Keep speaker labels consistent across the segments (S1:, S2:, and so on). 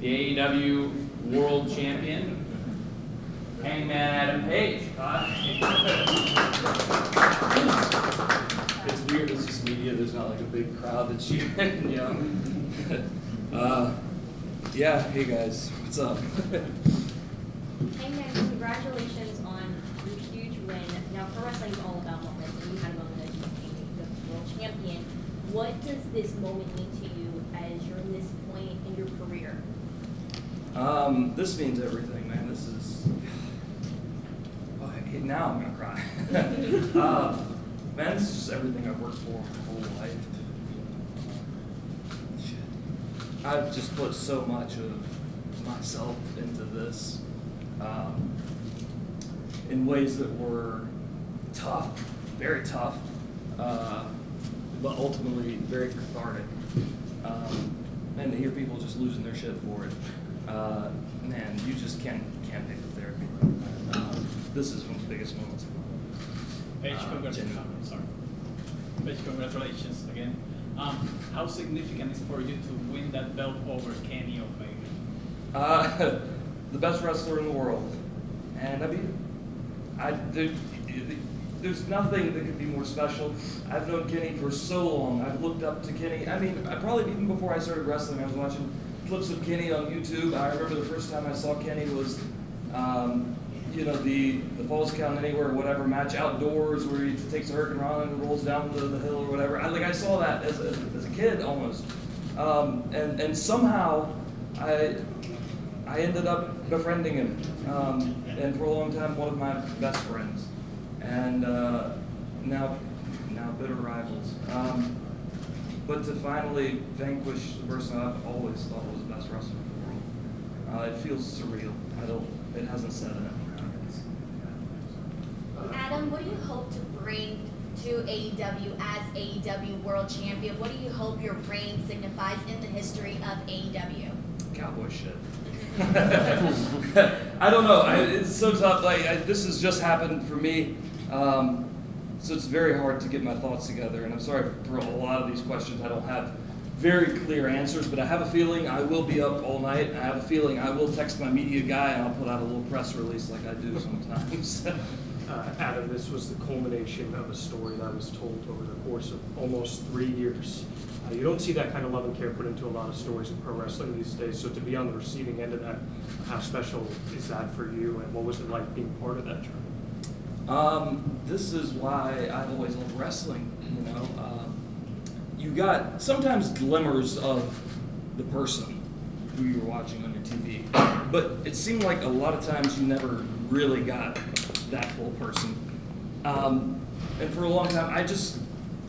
S1: the AEW World Champion, Hangman Adam Page.
S2: It's weird, it's just media, there's not like a big crowd that's cheering, you know. Yeah, hey guys, what's up?
S3: Hangman, congratulations on your huge win. Now, pro wrestling is all about moments, and you had a moment as you became the world champion. What does this moment mean to you as you're in this point in your career?
S2: This means everything, man. This is, now I'm gonna cry. Man, this is just everything I've worked for my whole life. I've just put so much of myself into this in ways that were tough, very tough, but ultimately very cathartic. And to hear people just losing their shit for it, man, you just can't pay for therapy. This is one of the biggest moments of my life.
S4: Paige, congratulations again. How significant is it for you to win that belt over Kenny Omega?
S2: The best wrestler in the world, and I mean, there's nothing that could be more special. I've known Kenny for so long. I've looked up to Kenny. I mean, probably even before I started wrestling, I was watching clips of Kenny on YouTube. I remember the first time I saw Kenny was, you know, the Falls Count Anywhere or whatever match outdoors where he takes a hurricane run and rolls down the hill or whatever. I saw that as a kid almost, and somehow I ended up befriending him, and for a long time one of my best friends, and now bitter rivals. But to finally vanquish the person I've always thought was the best wrestler in the world, it feels surreal. It hasn't set in.
S3: Adam, what do you hope to bring to AEW as AEW World Champion? What do you hope your reign signifies in the history of AEW?
S2: Cowboy shit. I don't know. It's so tough. This has just happened for me, so it's very hard to get my thoughts together. And I'm sorry for a lot of these questions. I don't have very clear answers, but I have a feeling I will be up all night. I have a feeling I will text my media guy and I'll put out a little press release like I do sometimes.
S5: Adam, this was the culmination of a story that was told over the course of almost 3 years. You don't see that kind of love and care put into a lot of stories in pro wrestling these days, so to be on the receiving end of that, how special is that for you, and what was it like being part of that journey?
S2: This is why I've always loved wrestling, you know. You got sometimes glimmers of the person who you were watching on your TV, but it seemed like a lot of times you never really got that full person. And for a long time, I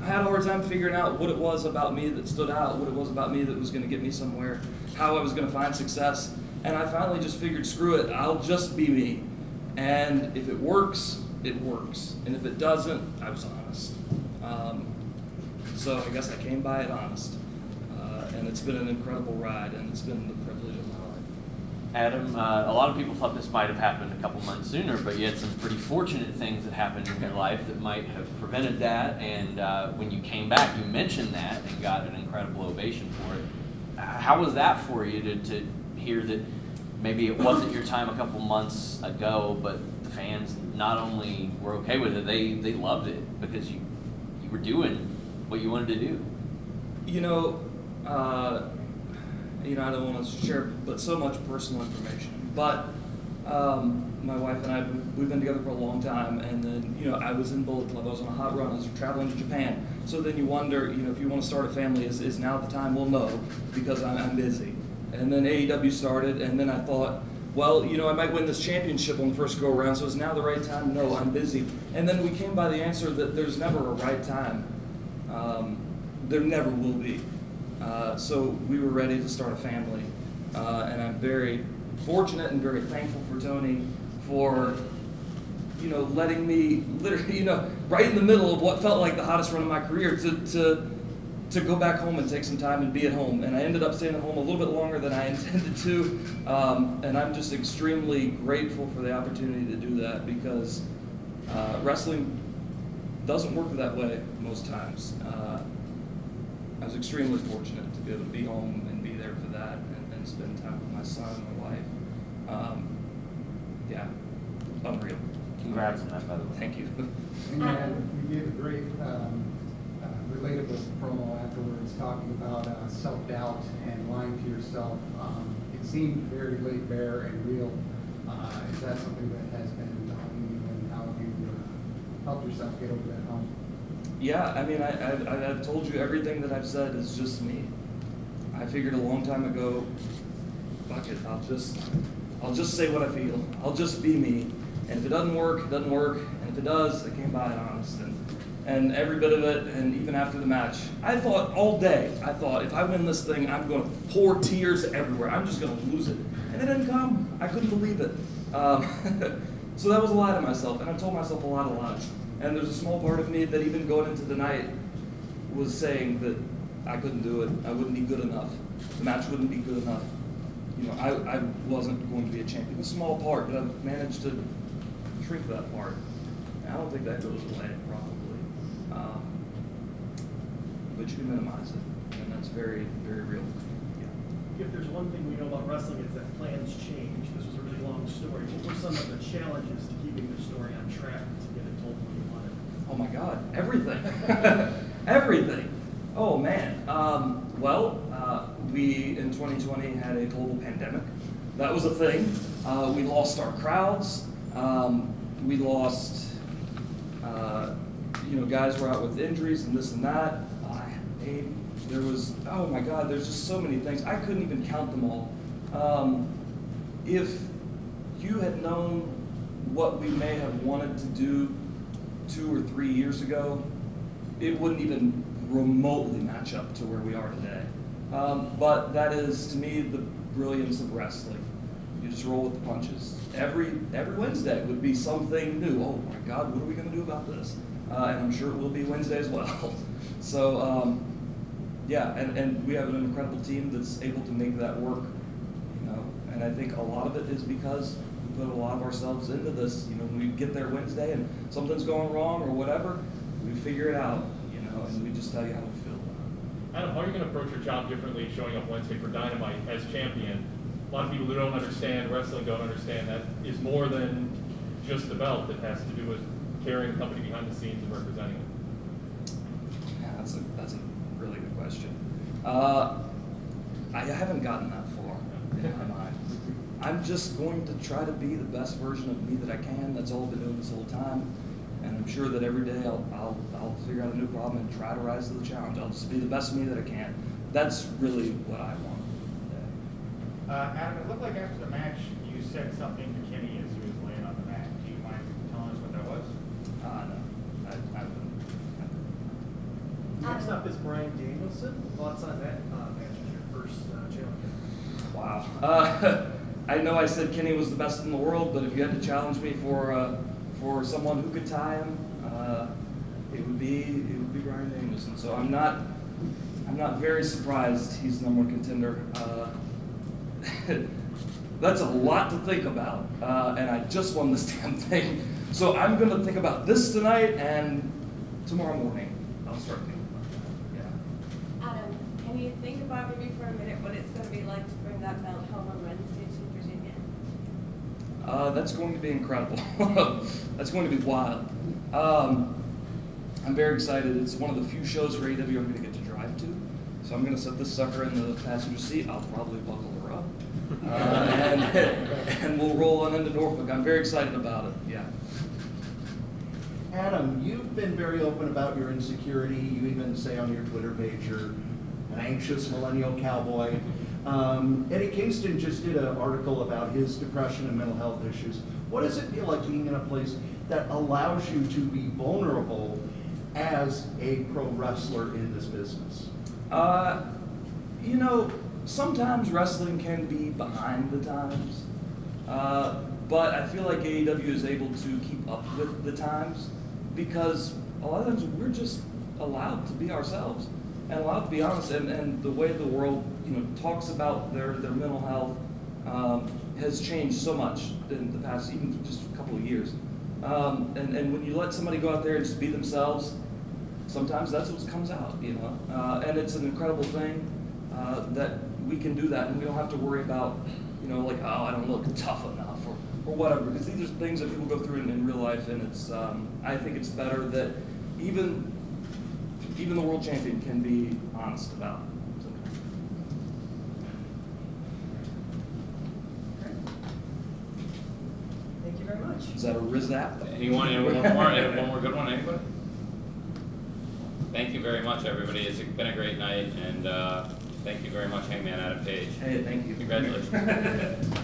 S2: had a hard time figuring out what it was about me that stood out, what it was about me that was going to get me somewhere, how I was going to find success. And I finally just figured, screw it, I'll just be me. And if it works, it works. And if it doesn't, I was honest. So I guess I came by it honest. And it's been an incredible ride, and it's been the privilege of my life.
S6: Adam, a lot of people thought this might have happened a couple months sooner, but you had some pretty fortunate things that happened in your life that might have prevented that. And when you came back, you mentioned that and got an incredible ovation for it. How was that for you to hear that maybe it wasn't your time a couple months ago, but the fans not only were okay with it, they loved it because you were doing what you wanted to do?
S2: You know, I don't want to share but so much personal information, but my wife and I, we've been together for a long time, and then, you know, I was in Bullet Club, I was on a hot run, I was traveling to Japan, so then you wonder, you know, if you want to start a family, is now the time? Well, no, because I'm busy. And then AEW started, and then I thought, well, you know, I might win this championship on the first go around, so is now the right time? No, I'm busy. And then we came by the answer that there's never a right time. There never will be. So we were ready to start a family, and I'm very fortunate and very thankful for Tony for, you know, letting me literally, you know, right in the middle of what felt like the hottest run of my career to go back home and take some time and be at home. And I ended up staying at home a little bit longer than I intended to, and I'm just extremely grateful for the opportunity to do that, because wrestling doesn't work that way most times. I was extremely fortunate to be able to be home and be there for that and spend time with my my son, and my wife. Yeah, unreal.
S6: Congrats on that, by the way.
S2: Thank you.
S7: And you gave a great relatable promo afterwards, talking about self-doubt and lying to yourself. It seemed very laid bare and real. Is that something that has been daunting you, and how have you helped yourself get over that hump?
S2: Yeah, I mean, I've told you everything that I've said is just me. I figured a long time ago, fuck it, I'll just say what I feel. I'll just be me. And if it doesn't work, it doesn't work. And if it does, I came by it honest. And every bit of it, and even after the match, I thought all day, if I win this thing, I'm going to pour tears everywhere. I'm just going to lose it. And it didn't come. I couldn't believe it. So that was a lie to myself, and I told myself a lot of lies. And there's a small part of me that even going into the night was saying that I couldn't do it. I wouldn't be good enough. The match wouldn't be good enough. You know, I wasn't going to be a champion. A small part, but I've managed to shrink that part. I don't think that goes away, probably. But you can minimize it, and that's very, very real.
S8: If there's one thing we know about wrestling, it's that plans change. This was a really long story. What were some of the challenges to keeping the story on track to get it told when you want it?
S2: Oh my God, everything. Everything. Oh man. We in 2020 had a global pandemic. That was a thing. We lost our crowds. We lost, guys were out with injuries and this and that. There was, oh my God, there's just so many things. I couldn't even count them all. If you had known what we may have wanted to do 2 or 3 years ago, it wouldn't even remotely match up to where we are today. But that is, to me, the brilliance of wrestling. You just roll with the punches. Every Wednesday would be something new. Oh my God, what are we going to do about this? And I'm sure it will be Wednesday as well. So, yeah, and we have an incredible team that's able to make that work. And I think a lot of it is because we put a lot of ourselves into this. When we get there Wednesday and something's going wrong or whatever, we figure it out. And we just tell you how we feel.
S9: Adam, how are you going to approach your job differently showing up Wednesday for Dynamite as champion? A lot of people who don't understand wrestling don't understand that is more than just the belt. It has to do with carrying the company behind the scenes and representing it.
S2: Yeah, that's a really good question. I haven't gotten that far in my mind. I'm just going to try to be the best version of me that I can. That's all I've been doing this whole time. And I'm sure that every day I'll figure out a new problem and try to rise to the challenge. I'll just be the best me that I can. That's really what I want.
S10: Adam, it looked like after the match you said something to Kenny as he was laying on the mat. Do you mind telling us what that was?
S2: No, I wouldn't.
S8: Next up is Brian Danielson. Thoughts on that match as your first challenge?
S2: Wow. I know I said Kenny was the best in the world, but if you had to challenge me for someone who could tie him, it would be Brian Danielson. So I'm not very surprised he's the #1 contender. That's a lot to think about, and I just won this damn thing. So I'm going to think about this tonight, and tomorrow morning I'll start thinking about that. Yeah.
S11: Adam, can you think about maybe for a minute what it's going to be like to bring that belt home on Wednesday to Virginia?
S2: That's going to be incredible. That's going to be wild. I'm very excited. It's one of the few shows for AEW I'm going to get to drive to. So I'm going to set this sucker in the passenger seat. I'll probably buckle her up. And we'll roll on into Norfolk. I'm very excited about it. Yeah.
S12: Adam, you've been very open about your insecurity. You even say on your Twitter page you're an anxious millennial cowboy. Eddie Kingston just did an article about his depression and mental health issues. What does it feel like being in a place that allows you to be vulnerable as a pro wrestler in this business?
S2: Sometimes wrestling can be behind the times, but I feel like AEW is able to keep up with the times because a lot of times we're just allowed to be ourselves and allowed to be honest. And the way the world talks about their mental health has changed so much in the past, even just a couple of years. And when you let somebody go out there and just be themselves, sometimes that's what comes out, and it's an incredible thing that we can do that, and we don't have to worry about, like, oh, I don't look tough enough or whatever, because these are things that people go through in real life, and it's I think it's better that even the world champion can be honest about it.
S13: Thank you very much.
S2: Is that a Rizap?
S1: One more good one, anybody? Thank you very much, everybody. It's been a great night, and thank you very much, Hangman Adam Page.
S2: Hey, thank you.
S1: Congratulations.